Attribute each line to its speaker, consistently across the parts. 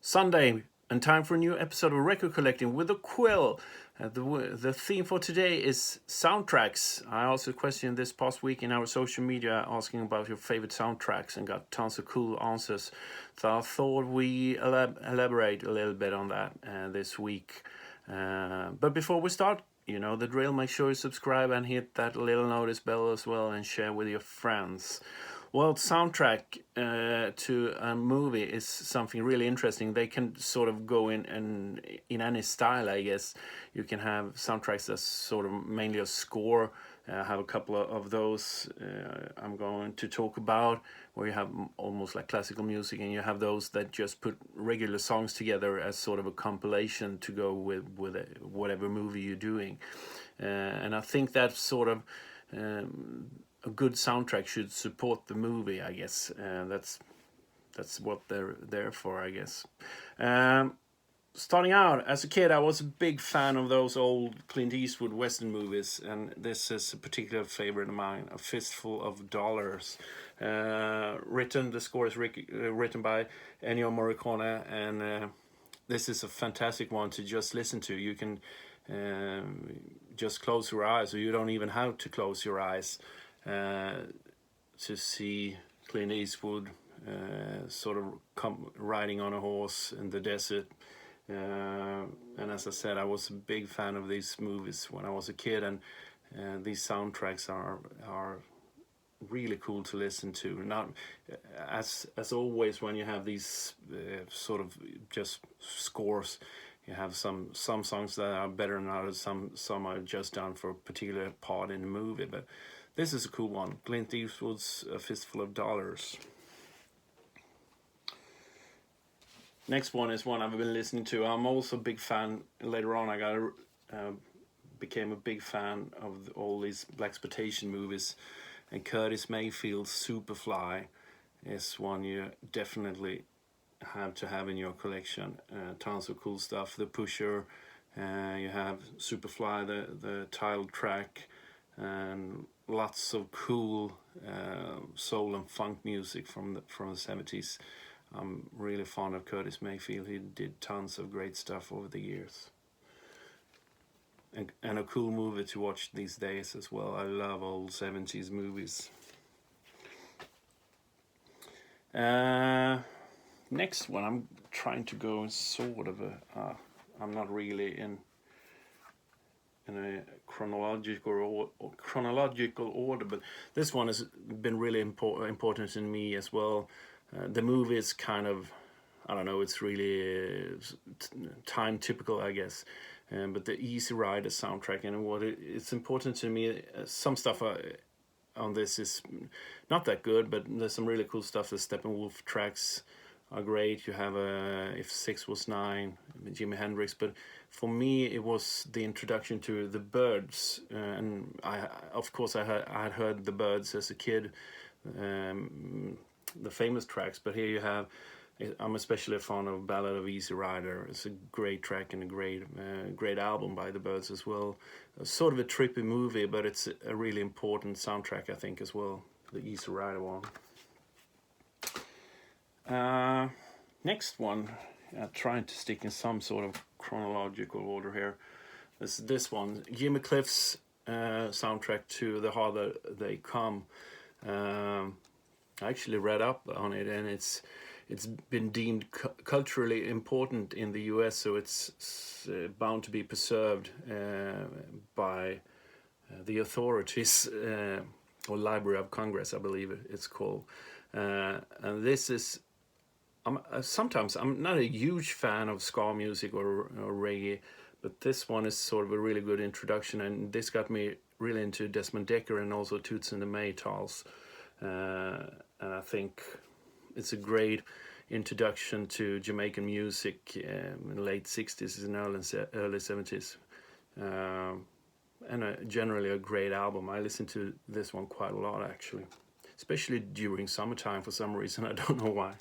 Speaker 1: Sunday, and time for a new episode of Record Collecting with the QUILL. The theme for today is soundtracks. I asked a question this past week in our social media asking about your favorite soundtracks and got tons of cool answers. So I thought we elaborate a little bit on that this week. But before we start, you know the drill. Make sure you subscribe and hit that little notice bell as well and share with your friends. Well, soundtrack to a movie is something really interesting. They can sort of go in any style, I guess. You can have soundtracks that's sort of mainly a score. I have a couple of those I'm going to talk about, where you have almost like classical music, and you have those that just put regular songs together as sort of a compilation to go with whatever movie you're doing. And I think that's sort of... a good soundtrack should support the movie, I guess. That's what they're there for, I guess. Starting out, as a kid, I was a big fan of those old Clint Eastwood Western movies, and this is a particular favorite of mine, A Fistful of Dollars. The score is written by Ennio Morricone, and this is a fantastic one to just listen to. You can just close your eyes, or you don't even have to close your eyes. To see Clint Eastwood sort of riding on a horse in the desert. And as I said, I was a big fan of these movies when I was a kid, and these soundtracks are really cool to listen to. Not as always, when you have these sort of just scores, you have some songs that are better than others. Some are just done for a particular part in the movie, but this is a cool one. Clint Eastwood's A Fistful of Dollars. Next one is one I've been listening to. I'm also a big fan. Later on, I became a big fan of all these blaxploitation movies. And Curtis Mayfield's Superfly is one you definitely have to have in your collection. Tons of cool stuff. The Pusher. You have Superfly, the title track. And lots of cool soul and funk music from the 70s. I'm really fond of Curtis Mayfield. He did tons of great stuff over the years. And a cool movie to watch these days as well. I love old 70s movies. Next one, I'm trying to go in sort of I'm not really in a chronological order, but this one has been really important to me as well. The movie is kind of, I don't know, it's really time typical, I guess. But the Easy Rider soundtrack, and it's important to me. Some stuff on this is not that good, but there's some really cool stuff. The Steppenwolf tracks are great. You have If 6 Was 9, Jimi Hendrix, but for me it was the introduction to the Byrds, and I had heard the Byrds as a kid, the famous tracks, but here you have, I'm especially fond of Ballad of Easy Rider. It's a great track and a great album by the Byrds as well. Sort of a trippy movie, but it's a really important soundtrack, I think, as well, the Easy Rider one. Next one, trying to stick in some sort of chronological order here. This one, Jimmy Cliff's soundtrack to The Harder They Come. I actually read up on it, and it's been deemed culturally important in the US, so it's bound to be preserved by the authorities, or Library of Congress, I believe it's called. And this is, sometimes I'm not a huge fan of ska music or reggae, but this one is sort of a really good introduction, and this got me really into Desmond Dekker and also Toots and the Maytals. And I think it's a great introduction to Jamaican music in the late 60s and early 70s. And generally a great album. I listen to this one quite a lot, actually. Especially during summertime for some reason. I don't know why.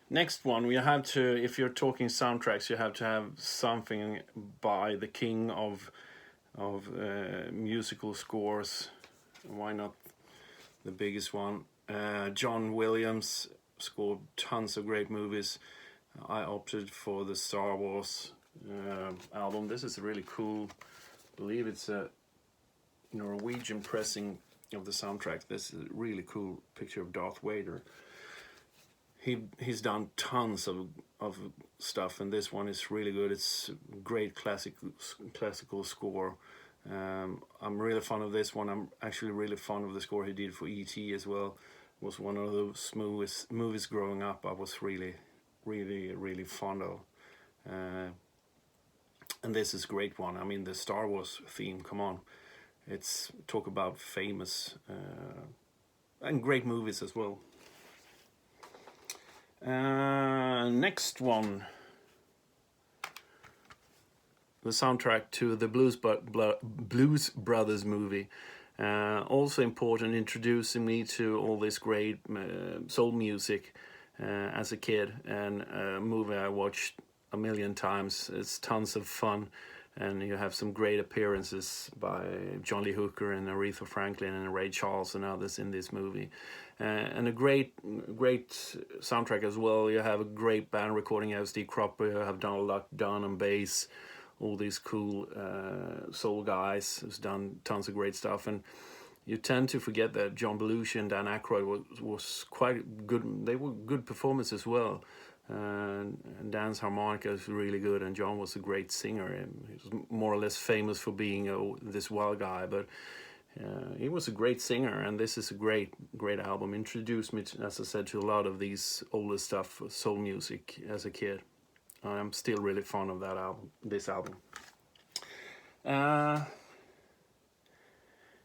Speaker 1: Next one, we have to, if you're talking soundtracks, you have to have something by the king of musical scores. Why not the biggest one? John Williams scored tons of great movies. I opted for the Star Wars album. This is really cool. I believe it's a Norwegian pressing of the soundtrack. This is a really cool picture of Darth Vader. He's done tons of stuff, and this one is really good. It's a great classical score. I'm really fond of this one. I'm actually really fond of the score he did for E.T. as well. It was one of those smoothest movies growing up I was really fond of. And this is a great one. I mean, the Star Wars theme, come on. It's talk about famous and great movies as well. Next one, the soundtrack to the Blues Brothers movie. Also important, introducing me to all this great soul music as a kid, and a movie I watched a million times. It's tons of fun, and you have some great appearances by John Lee Hooker and Aretha Franklin and Ray Charles and others in this movie. And a great soundtrack as well. You have a great band recording. You have Steve Cropper, you have Donald Duck Dunn on bass, all these cool soul guys who's done tons of great stuff. And you tend to forget that John Belushi and Dan Aykroyd was quite good. They were good performers as well. And Dan's harmonica is really good, and John was a great singer. And he was more or less famous for being this wild guy, but he was a great singer, and this is a great album. Introduced me, as I said, to a lot of these older stuff, soul music as a kid. I'm still really fond of that album. This album.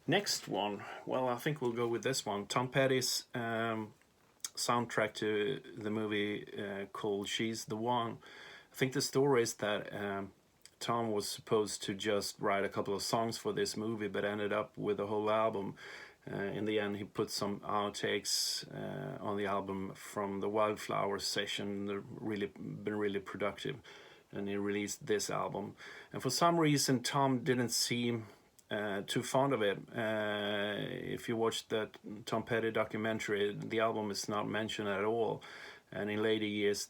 Speaker 1: Next one, well, I think we'll go with this one. Tom Petty's soundtrack to the movie called She's the One. I think the story is that Tom was supposed to just write a couple of songs for this movie, but ended up with a whole album. In the end, he put some outtakes on the album from the Wildflowers session. They've been really productive, and he released this album. And for some reason, Tom didn't seem too fond of it. If you watch that Tom Petty documentary, the album is not mentioned at all. And in later years,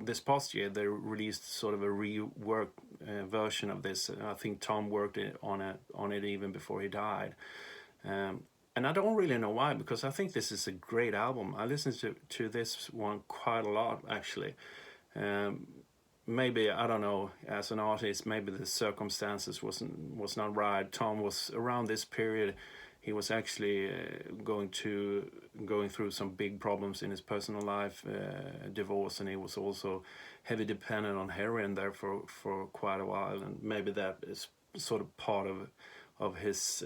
Speaker 1: this past year, they released sort of a reworked version of this. I think Tom worked on it even before he died. And I don't really know why, because I think this is a great album. I listened to this one quite a lot, actually. Maybe, I don't know, as an artist, maybe the circumstances was not right. Tom was around this period. He was actually going through some big problems in his personal life, divorce, and he was also heavy dependent on heroin there for quite a while, and maybe that is sort of part of his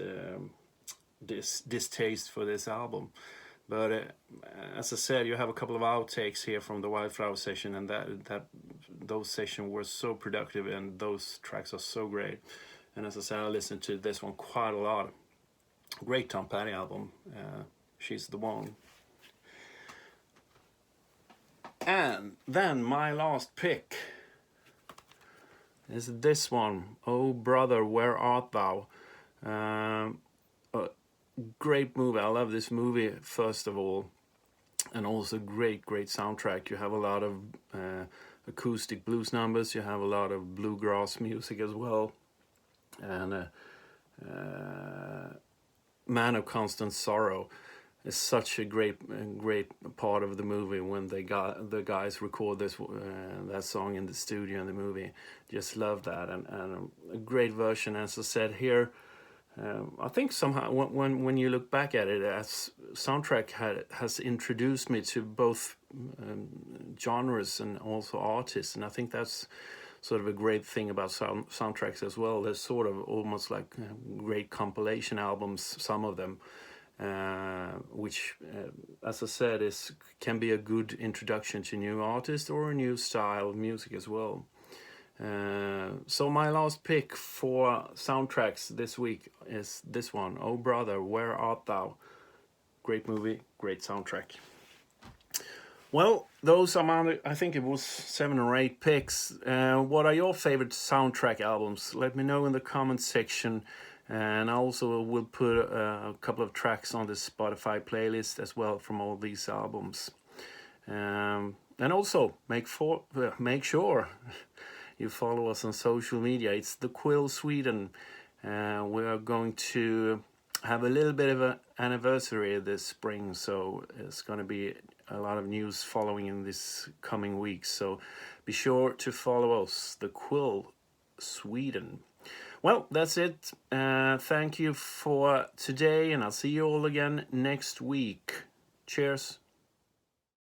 Speaker 1: distaste for this album. But as I said, you have a couple of outtakes here from the Wildflower session, and those sessions were so productive, and those tracks are so great. And as I said, I listened to this one quite a lot. Great Tom Petty album. She's the One. And then my last pick is this one. Oh Brother, Where Art Thou? Great movie. I love this movie, first of all, and also great soundtrack. You have a lot of acoustic blues numbers. You have a lot of bluegrass music as well, and Man of Constant Sorrow is such a great part of the movie when the guys record that song in the studio in the movie. Just love that, and a great version, as I said here. I think somehow when you look back at it, as soundtrack has introduced me to both genres and also artists, and I think that's sort of a great thing about soundtracks as well. They're sort of almost like great compilation albums, some of them, which, as I said, can be a good introduction to new artists or a new style of music as well. So my last pick for soundtracks this week is this one, Oh Brother, Where Art Thou? Great movie, great soundtrack. Well, those are my, I think it was 7 or 8 picks. What are your favorite soundtrack albums? Let me know in the comment section. And I also will put a couple of tracks on the Spotify playlist as well from all these albums. And also make sure you follow us on social media. It's the QUILL Sweden. We are going to have a little bit of an anniversary this spring, so it's going to be a lot of news following in this coming weeks. So be sure to follow us, the QUILL Sweden. Well, that's it. Thank you for today, and I'll see you all again next week. Cheers.